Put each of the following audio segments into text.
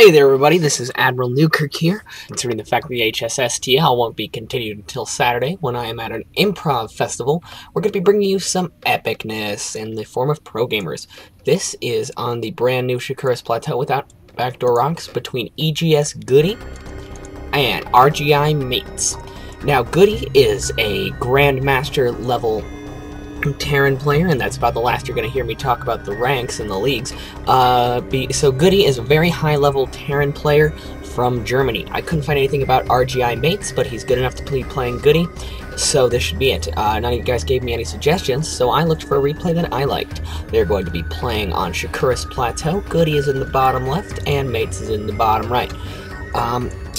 Hey there everybody, this is AdmiralNewkirk here. Considering the fact that the HSSTL won't be continued until Saturday when I am at an improv festival, we're going to be bringing you some epicness in the form of pro gamers. This is on the brand new Shakuras Plateau without backdoor rocks between EGS Goody and RGI Mates. Now Goody is a Grandmaster level Terran player, and that's about the last you're going to hear me talk about the ranks in the leagues. So Goody is a very high-level Terran player from Germany. I couldn't find anything about RGI Mates, but he's good enough to be playing Goody, so this should be it. None of you guys gave me any suggestions, so I looked for a replay that I liked. They're going to be playing on Shakuras Plateau. Goody is in the bottom left, and Mates is in the bottom right.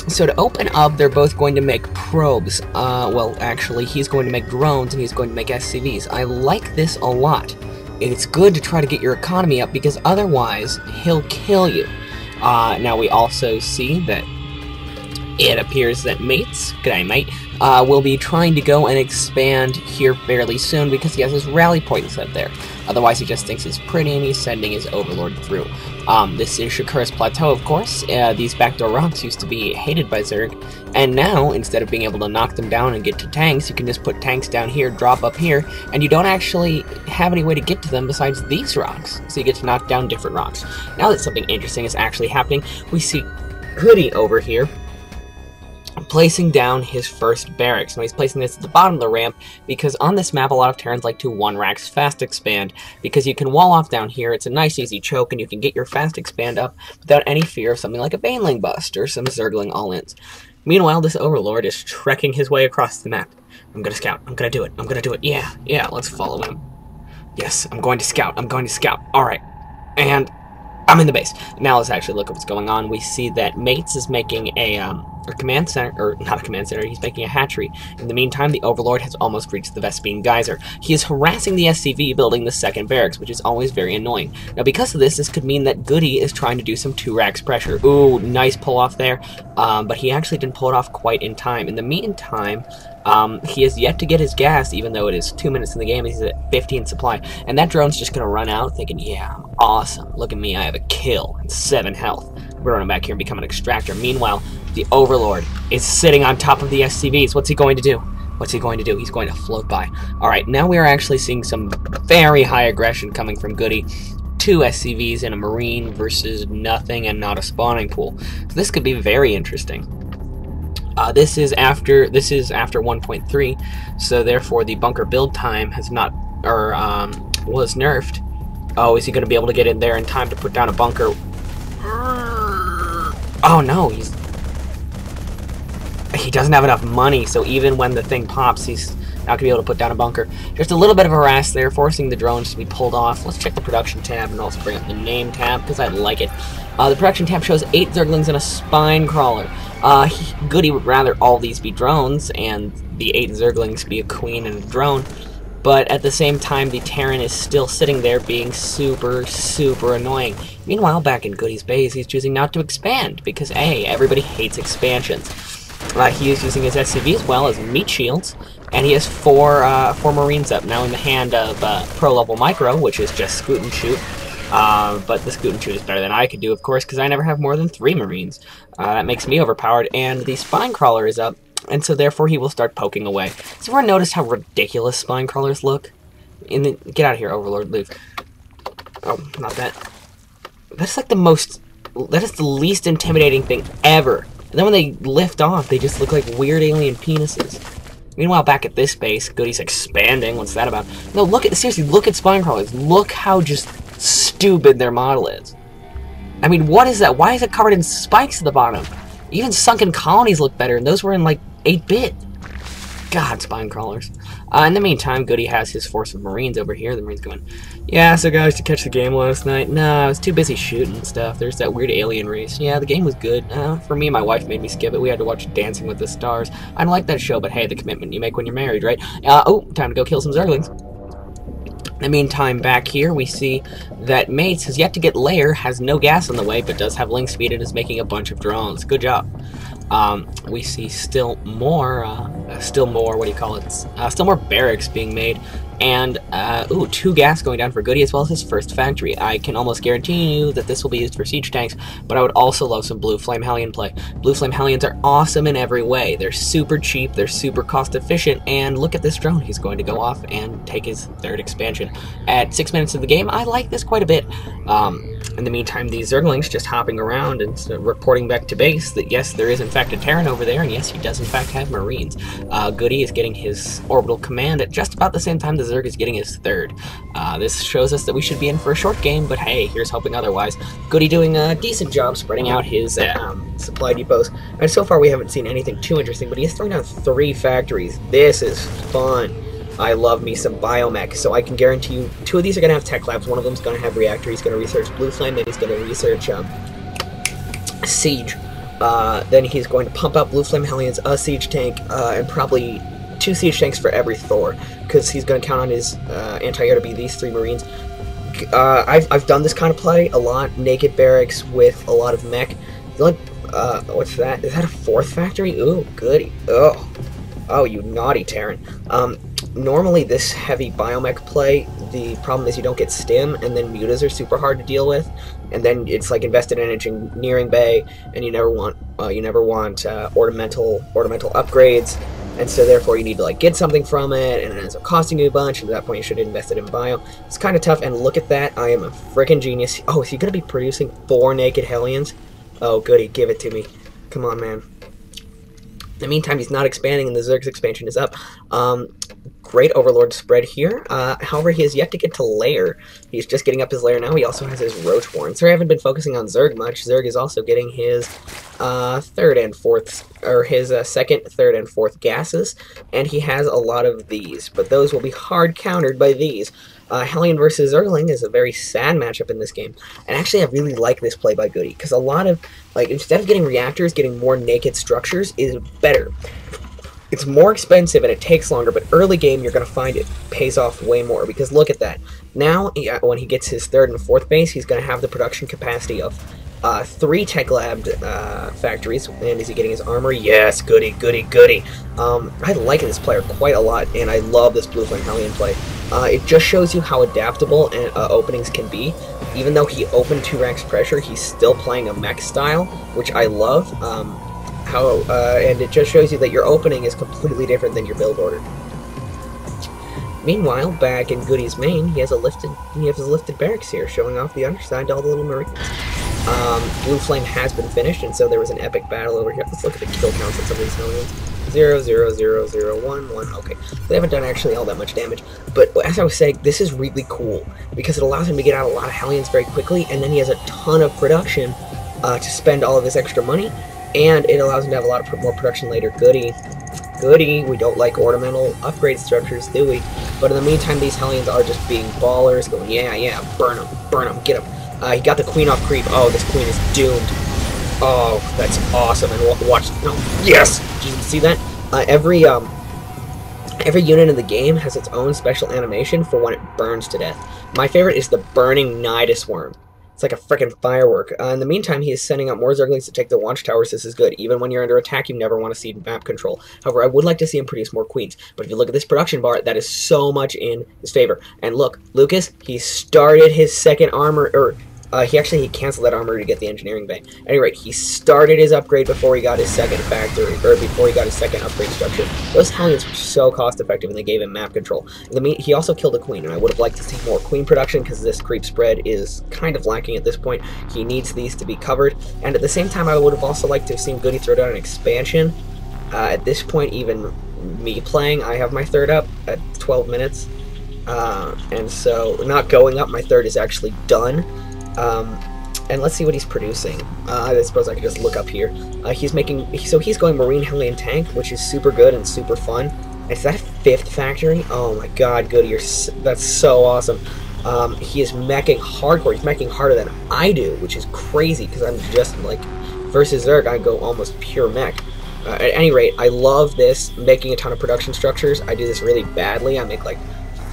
So to open up, they're both going to make probes. Well, actually, he's going to make drones and he's going to make SCVs. I like this a lot. It's good to try to get your economy up because otherwise, he'll kill you. Now we also see that it appears that Mates, g'day mate, will be trying to go and expand here fairly soon because he has his rally points up there. Otherwise, he just thinks it's pretty and he's sending his overlord through. This is Shakuras Plateau, of course. These backdoor rocks used to be hated by Zerg, and now, instead of being able to knock them down and get to tanks, you can just put tanks down here, drop up here, and you don't actually have any way to get to them besides these rocks. So you get to knock down different rocks. Now that something interesting is actually happening, we see Goody over here placing down his first barracks. Now he's placing this at the bottom of the ramp because on this map a lot of Terrans like to one-racks fast expand because you can wall off down here. It's a nice easy choke and you can get your fast expand up without any fear of something like a Baneling bust or some Zergling all-ins. Meanwhile, this overlord is trekking his way across the map. I'm gonna scout. I'm gonna do it. I'm gonna do it. Yeah, let's follow him. Yes, I'm going to scout. I'm going to scout. Alright. And I'm in the base. Now let's actually look at what's going on. We see that Mates is making a command center, or not a command center, he's making a hatchery. In the meantime, the Overlord has almost reached the Vespine Geyser. He is harassing the SCV building the second barracks, which is always very annoying. Now because of this could mean that Goody is trying to do some 2-racks pressure. Ooh, nice pull off there, but he actually didn't pull it off quite in time. In the meantime, he has yet to get his gas, even though it is 2 minutes in the game, he's at 15 supply. And that drone's just going to run out thinking, yeah, I'm awesome. Look at me, I have a kill and 7 health. We're running back here and become an extractor. Meanwhile, the Overlord is sitting on top of the SCVs. What's he going to do? What's he going to do? He's going to float by. Alright, now we are actually seeing some very high aggression coming from Goody. 2 SCVs and a Marine versus nothing and not a spawning pool. So this could be very interesting. This is after 1.3, so therefore the bunker build time has not, or was nerfed. Oh, is he going to be able to get in there in time to put down a bunker? Oh no, he doesn't have enough money, so even when the thing pops, he's not going to be able to put down a bunker. Just a little bit of a harass there, forcing the drones to be pulled off. Let's check the production tab and also bring up the name tab, because I like it. The production tab shows 8 Zerglings and a spine crawler. Goody would rather all these be drones, and the 8 Zerglings be a queen and a drone. But at the same time, the Terran is still sitting there being super, super annoying. Meanwhile, back in Goody's base, he's choosing not to expand, because A, everybody hates expansions. He is using his SCV as well as meat shields, and he has 4 Marines up, now in the hand of pro-level Micro, which is just scoot and shoot. But the scoot and shoot is better than I could do, of course, because I never have more than 3 Marines. That makes me overpowered, and the spine crawler is up, and so therefore he will start poking away. Has everyone noticed how ridiculous spine crawlers look? Get out of here, Overlord, leave. Oh, not that. That's like that is the least intimidating thing ever. And then when they lift off, they just look like weird alien penises. Meanwhile, back at this base, Goody's expanding. What's that about? No, seriously, look at spine crawlers. Look how just stupid their model is. I mean, what is that? Why is it covered in spikes at the bottom? Even sunken colonies look better, and those were in like 8-bit. God, spine crawlers. In the meantime, Goody has his force of Marines over here. The Marines going, yeah, so guys, to catch the game last night? No, I was too busy shooting and stuff. There's that weird alien race. Yeah, the game was good. For me, my wife made me skip it. We had to watch Dancing with the Stars. I don't like that show, but hey, the commitment you make when you're married, right? Oh, time to go kill some Zerglings. In the meantime, back here, we see that Mates has yet to get lair, has no gas on the way, but does have link speed and is making a bunch of drones. Good job. We see still more, what do you call it? Still more barracks being made, and, ooh, 2 gas going down for Goody, as well as his first factory. I can almost guarantee you that this will be used for siege tanks, but I would also love some Blue Flame Hellion play. Blue Flame Hellions are awesome in every way. They're super cheap, they're super cost efficient, and look at this drone. He's going to go off and take his 3rd expansion. At 6 minutes of the game, I like this quite a bit. In the meantime, these Zerglings just hopping around and reporting back to base that yes, there is in fact a Terran over there, and yes, he does in fact have Marines. Goody is getting his orbital command at just about the same time the Zerg is getting his 3rd. This shows us that we should be in for a short game, but hey, here's hoping otherwise. Goody doing a decent job spreading out his supply depots, and so far we haven't seen anything too interesting, but he is throwing down 3 factories. This is fun. I love me some biomech, so I can guarantee you 2 of these are going to have tech labs. One of them is going to have reactor. He's going to research Blue Flame, then he's going to research siege. Then he's going to pump out Blue Flame Hellions, a siege tank, and probably 2 siege tanks for every Thor, because he's going to count on his anti-air to be these 3 Marines. I've done this kind of play a lot. Naked barracks with a lot of mech. What's that? Is that a 4th factory? Ooh, Goody. Oh, you naughty Terran. Normally this heavy biomech play, the problem is you don't get stim, and then mutas are super hard to deal with, and then it's like invested in engineering bay, and you never want ornamental upgrades, and so therefore you need to like get something from it, and it ends up costing you a bunch, and at that point you should have invested in bio. It's kind of tough, and look at that, I am a freaking genius. Oh, is he going to be producing 4 naked Hellions? Oh, Goody, give it to me. Come on, man. In the meantime, he's not expanding, and the Zerg's expansion is up. Great Overlord spread here. However, he has yet to get to lair. He's just getting up his lair now. He also has his Roach Warren. So I haven't been focusing on Zerg much. Zerg is also getting his 3rd and 4th, or his 2nd, 3rd, and 4th gases, and he has a lot of these, but those will be hard countered by these. Hellion versus Zergling is a very sad matchup in this game, and actually I really like this play by Goody, because a lot of, like, instead of getting reactors, getting more naked structures is better. It's more expensive and it takes longer, but early game you're going to find it pays off way more, because look at that. Now, when he gets his 3rd and 4th base, he's going to have the production capacity of 3 tech lab factories. And is he getting his armor? Yes, Goody, Goody, Goody. I like this player quite a lot, and I love this Blue Flame Hellion play. It just shows you how adaptable openings can be. Even though he opened 2 racks pressure, he's still playing a mech style, which I love. And it just shows you that your opening is completely different than your build order. Meanwhile, back in Goody's main, he has his lifted barracks here, showing off the underside to all the little Marines. Blue Flame has been finished, and so there was an epic battle over here. Let's look at the kill counts on some of these Hellions. 0, 0, 0, 0, 1, 1. Okay, so they haven't done actually all that much damage. But as I was saying, this is really cool, because it allows him to get out a lot of Hellions very quickly, and then he has a ton of production to spend all of his extra money. And it allows him to have a lot of more production later. Goody. Goody. We don't like ornamental upgrade structures, do we? But in the meantime, these Hellions are just being ballers, going, yeah, burn them, get them. He got the Queen off creep. Oh, this Queen is doomed. Oh, that's awesome. And watch. No, yes! Did you see that? Every unit in the game has its own special animation for when it burns to death. My favorite is the burning Nidus Worm. It's like a frickin' firework. In the meantime, he is sending out more Zerglings to take the watchtowers. This is good. Even when you're under attack, you never want to see map control. However, I would like to see him produce more queens. But if you look at this production bar, that is so much in his favor. And look, Lucas, he started his 2nd armor, or he canceled that armor to get the engineering bay. At any rate, he started his upgrade before he got his 2nd factory, or before he got his 2nd upgrade structure. Those Hellions were so cost effective, and they gave him map control. He also killed a queen, and I would have liked to see more queen production, because this creep spread is kind of lacking at this point. He needs these to be covered, and at the same time, I would have also liked to have seen Goody throw down an expansion. At this point, even me playing, I have my 3rd up at 12 minutes, and so not going up, my 3rd is actually done. And let's see what he's producing. I suppose I could just look up here. He's going Marine Hellion Tank, which is super good and super fun. Is that a 5th factory? Oh my god, Goody, that's so awesome. He is meching hardcore. He's meching harder than I do, which is crazy, because I'm just, like, versus Zerg, I go almost pure mech. At any rate, I love this, making a ton of production structures. I do this really badly. I make, like,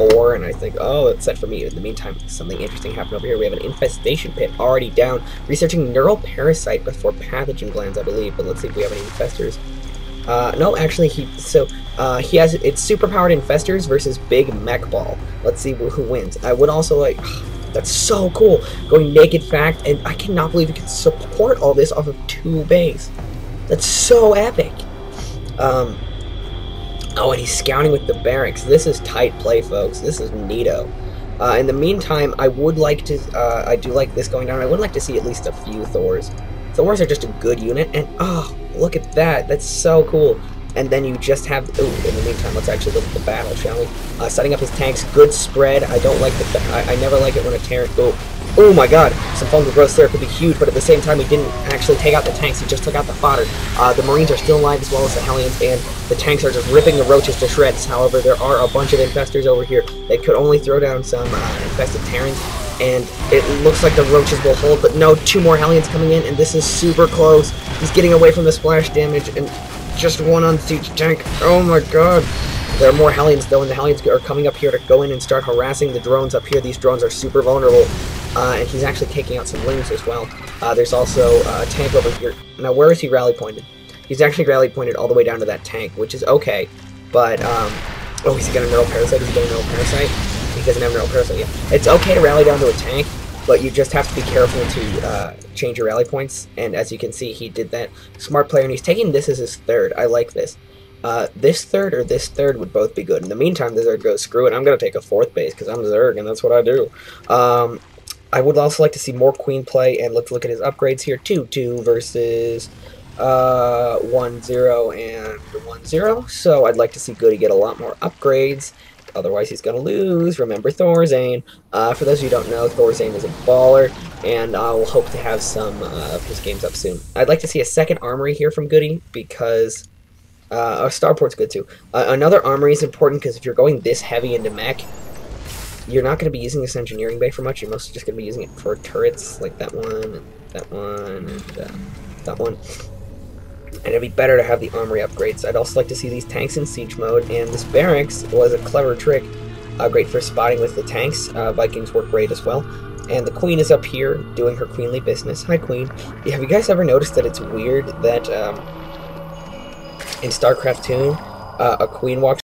4, and I think, oh, it's set for me. In the meantime, something interesting happened over here. We have an infestation pit already down, researching neural parasite before pathogen glands, I believe. But let's see if we have any infestors. No, actually, he has, it's superpowered infestors versus big mech ball. Let's see who wins. I would also like, that's so cool, going naked fact, and I cannot believe you can support all this off of 2 base. That's so epic. Oh, and he's scouting with the barracks. This is tight play, folks. This is neato. In the meantime, I would like to, I do like this going down. I would like to see at least a few Thors. Thors are just a good unit, and oh, look at that. That's so cool. And then you just have, ooh, in the meantime, let's actually look at the battle, shall we? Setting up his tanks, good spread. I don't like the, I never like it when a Terran, oh my god, some fungal growth there could be huge, but at the same time, he didn't actually take out the tanks, he just took out the fodder. The Marines are still alive as well as the Hellions, and the tanks are just ripping the roaches to shreds. However, there are a bunch of infestors over here that could only throw down some infested Terrans, and it looks like the roaches will hold, but no, 2 more Hellions coming in, and this is super close. He's getting away from the splash damage, and just 1 on siege tank. Oh my god. There are more Hellions though, and the Hellions are coming up here to go in and start harassing the drones up here. These drones are super vulnerable, and he's actually taking out some wings as well. There's also a tank over here. Now, where is he rally pointed? He's actually rally pointed all the way down to that tank, which is okay, but, oh, he's got a neural parasite? Is he got a neural parasite? He doesn't have a neural parasite yet. It's okay to rally down to a tank, but you just have to be careful to change your rally points, and as you can see, he did that. Smart player, and he's taking this as his 3rd. I like this. This 3rd or this 3rd would both be good. In the meantime, the Zerg goes, screw it, I'm going to take a 4th base, because I'm Zerg, and that's what I do. I would also like to see more Queen play, and let's look at his upgrades here. 2-2 versus 1-0 and 1-0, so I'd like to see Goody get a lot more upgrades. Otherwise, he's going to lose. Remember Thorzane. For those of you who don't know, Thorzane is a baller, and I'll hope to have some of his games up soon. I'd like to see a 2nd armory here from Goody, because Starport's good too. Another armory is important, because if you're going this heavy into mech, you're not going to be using this engineering bay for much. You're mostly just going to be using it for turrets, like that one, and that one, and that one. And it'd be better to have the armory upgrades. I'd also like to see these tanks in siege mode, and this barracks was a clever trick. Great for spotting with the tanks. Vikings work great as well. And the Queen is up here doing her queenly business. Hi, Queen. Have you guys ever noticed that it's weird that in StarCraft 2, a Queen walks